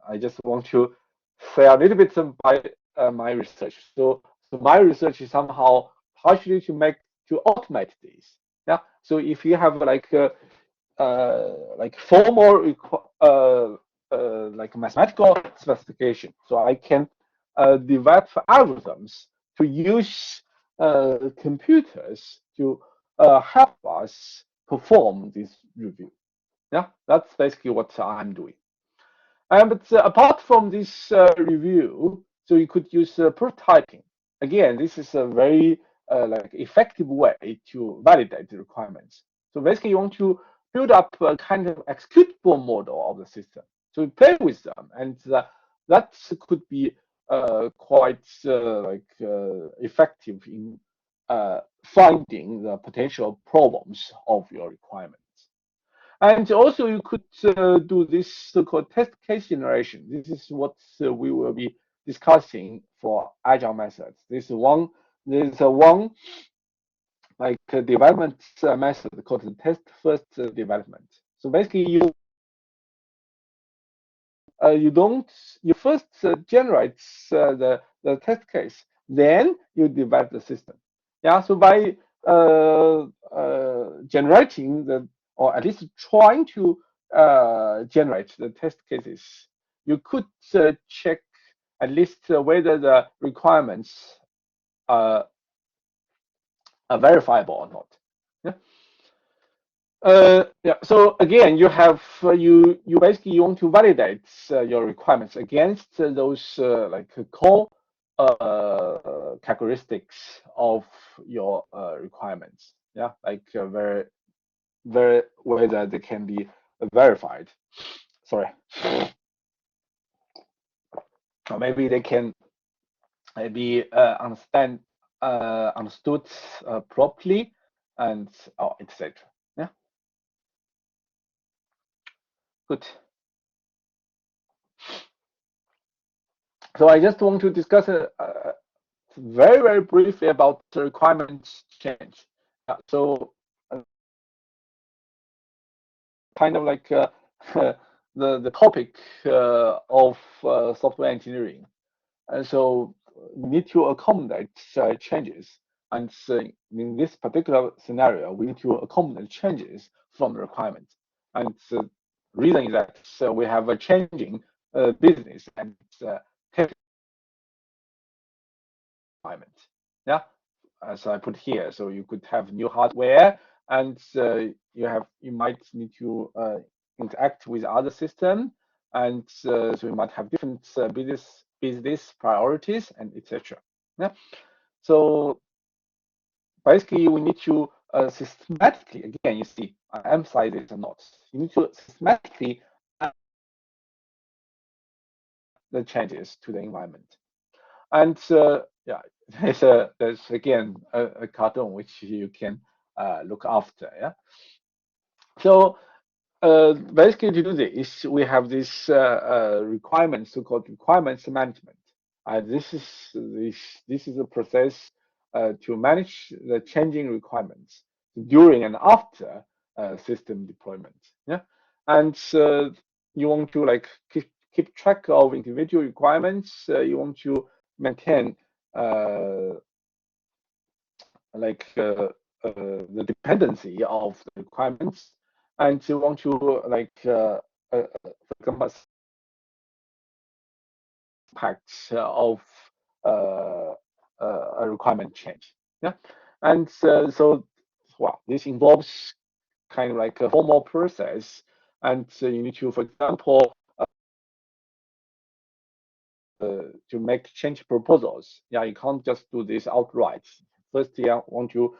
Speaker 1: I just want to say a little bit about my research. So my research is somehow partially to automate this. Yeah. So if you have like formal like mathematical specification, so I can develop algorithms to use computers to help us perform this review. Yeah, that's basically what I'm doing. But apart from this review, so you could use prototyping. Again, this is a very like effective way to validate the requirements. So basically, you want to build up a kind of executable model of the system. So you play with them, and that could be quite effective in finding the potential problems of your requirements. And also, you could do this so-called test case generation. This is what we will be discussing for agile methods. There's a one like development method called the test first development. So basically, you don't you first generate the test case, then you develop the system. Yeah, so by generating the or at least trying to generate the test cases, you could check at least whether the requirements are, are verifiable or not. Yeah. Yeah. So again, you have you basically you want to validate your requirements against those like core characteristics of your requirements. Yeah, like very whether they can be verified. Sorry, or maybe they can maybe understood properly and etc. Yeah, good. So I just want to discuss very briefly about the requirements change. So kind of like the topic of software engineering. And so we need to accommodate changes. And so in this particular scenario, we need to accommodate changes from the requirements. And the reason is that we have a changing business and requirement. Yeah, as I put here, so you could have new hardware, and you might need to interact with other system, and so you might have different business priorities and etc. Yeah, so basically we need to systematically, again, you see, I emphasize it a lot. You need to systematically add the changes to the environment. And yeah, there's again a cartoon which you can look after. Yeah. So basically, to do this, we have this requirements, so-called requirements management. This is a process to manage the changing requirements during and after system deployment. Yeah, and you want to like keep track of individual requirements. You want to maintain uh, like the dependency of the requirements, and you want to like for example impacts of uh, a requirement change. Yeah, and so well, this involves kind of like a formal process and you need to, for example, to make change proposals. Yeah, you can't just do this outright. First, you want to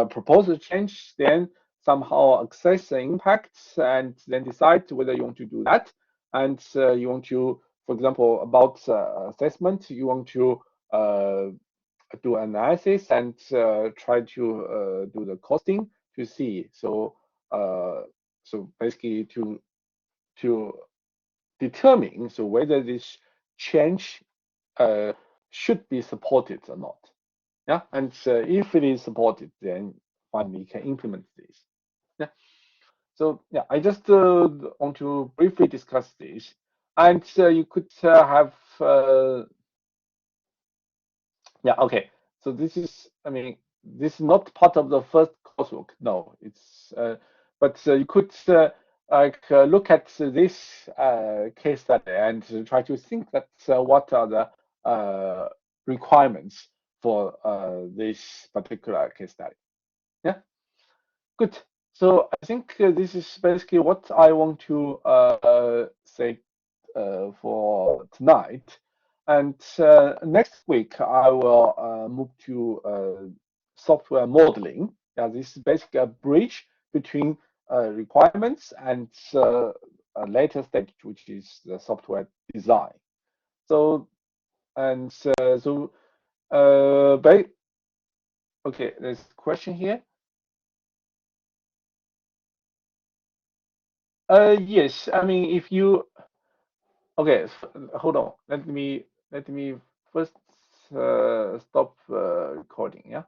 Speaker 1: propose a change, then somehow assess the impacts, and then decide whether you want to do that. And you want to, for example, about assessment, you want to do analysis and try to do the costing to see. So basically to determine whether this change uh, should be supported or not. Yeah, and if it is supported, then finally you can implement this. Yeah. So yeah, I just want to briefly discuss this, and you could have yeah, okay. So this is, I mean, this is not part of the first coursework. No, it's, but you could look at this case study and try to think that what are the requirements for this particular case study. Yeah, good. So I think this is basically what I want to say for tonight. And next week, I will move to software modeling. Yeah, this is basically a bridge between requirements and a later stage, which is the software design. So, and so, okay, there's a question here. Yes, I mean, if you, okay, hold on. Let me first stop recording. Yeah.